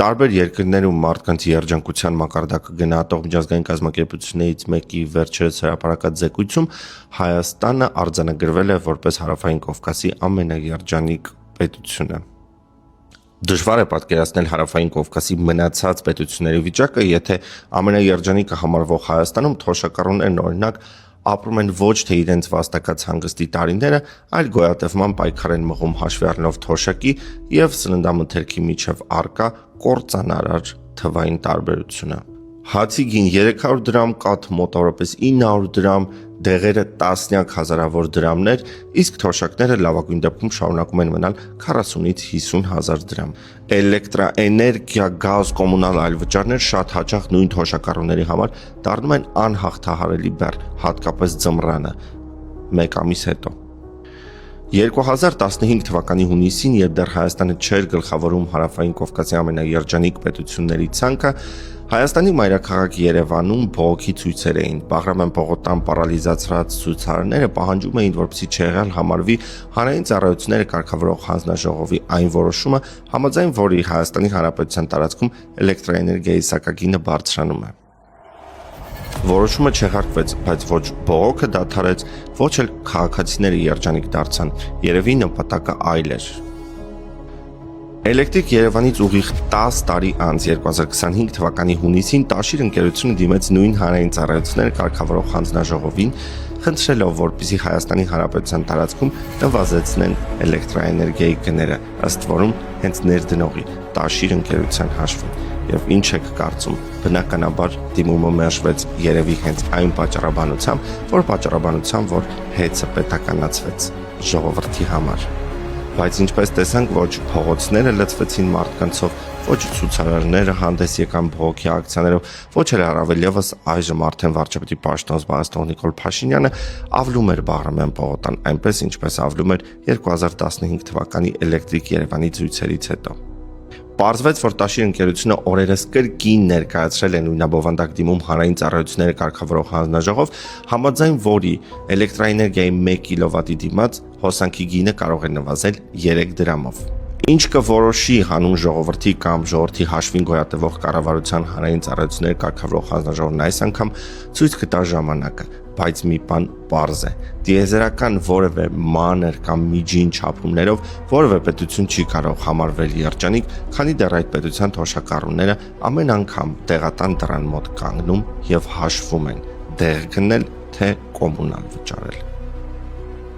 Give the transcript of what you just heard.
Տարբեր երկրներում մարդկանց երջանկության մակարդակը գնահատող միջազգային կազմակերպություններից մեկի վերջերս հրապարակած զեկույցում Հայաստանը արձանագրվել է որպես Հարավային Կովկասի ամենաերջանիկ պետությունը։ Դժվար է պատկերացնել Հարավային Կովկասի մնացած պետությունների վիճակը, եթե ամենաերջանիկը համարվող Հայաստանում թոշակառուներն օրինակ ապրում են ոչ թե իրենց վաստակած հանգստի տարիները, այլ գոյատևման պայքար են մղում հաշվի առնելով թոշակի եւ սննդամթերքի միջև առկա կործանարար թվային տարբերությունը։ Հացի գին 300 դրամ, կաթ մոտավորապես 900 դրամ, դեղերը տասնյակ հազարավոր դրամներ, իսկ թոշակները լավագույն դեպքում շարունակում են մնալ 40-ից 50 հազար դրամ։ Էլեկտրաէներգիա, գազ, կոմունալ այլ վճարներ շատ հաճախ նույն թոշակառուների համար դառնում են անհաղթահարելի բեռ, հատկապես ձմռանը, մեկ ամիս հետո։ 2015 թվականի հունիսին, երբ դեռ Հայաստանը չէր գլխավորում Հարավային Կովկասի ամենաերջանիկ պետությունների ցանկը, Հայաստանի մայրաքաղաք Երևանում բողոքի ցույցեր էին։ Բաղրամյան պողոտան պարալիզացրած ցուցարարները պահանջում էին, որպեսզի չեղյալ համարվի հանրային ծառայությունները կարգավորող հանձնաժողովի այն որոշումը, համաձայն որի Հայաստանի Հանրապետության տարածքում էլեկտրաէներգիայի սակագինը բարձրանում է։ Որոշումը չեղարկվեց, բայց ոչ բողոքը դադարեց, ոչ էլ քաղաքացիները երջանիկ դարձան։ Երևի նպատակը այլ էր։ Էլեկտրիկ Երևանից ուղիղ 10 տարի անց 2025 թվականի հունիսին Տաշիր ընկերությունը դիմեց նույն հանրային ծառայությունները կարգավորող հանձնաժողովին, խնդրելով, որպեսզի Հայաստանի Հանրապետության տարածքում նվազեցնեն էլեկտրաէներգիայի գները, ըստ որում հենց ներդնողի Տաշիր ընկերության հաշվին։ Եվ ինչ եք կարծում, բնականաբար դիմումը մերժվեց երևի հենց այն պատճառաբանությամբ, որ հեծը պետականացվեց ժողովրդի համար։ Բայց ինչպես տեսանք, ոչ փողոցները լցվեցին մարդկանցով, ոչ ցուցարարները հանդես եկան բողոքի ակցիաներով, ոչ էլ առավել եւս այժմ արդեն վարչապետի պաշտոն զբաղեցնող Նիկոլ Փաշինյանը ավլում էր Բաղրամյան պողոտան, այնպես ինչպես ավլում էր 2015 թվականի Էլեկտրիկ Երևանի ցույցերից հետո։ Պարզվեց, որ Տաշիր ընկերությունը օրերս կրկին ներկայացրել է նույնաբովանդակ դիմում հանրային ծառայությունները կարգավորող հանձնաժողով, համաձայն որի էլեկտրաէներգիայի 1 կիլովատի դիմաց հոսանքի գինը կարող է նվազել 3 դրամով։ Ինչ կորոշի հանուն ժողովրդի կամ ժողովրդի հաշվին գոյատևող կառավարության հանրային ծառայությունների կարգավորող հանձնաժողովն այս անգամ ցույց կտա ժամանակը, բայց մի բան պարզ է. դիեզերական որևէ մանր կամ միջին չափումներով որևէ պետություն չի կարող համարվել երջանիկ, քանի դեռ այդ պետության թոշակառուները ամեն անգամ տեղատան դռան մոտ կանգնում եւ հաշվում են դեղ գնել թե կոմունալ վճարել։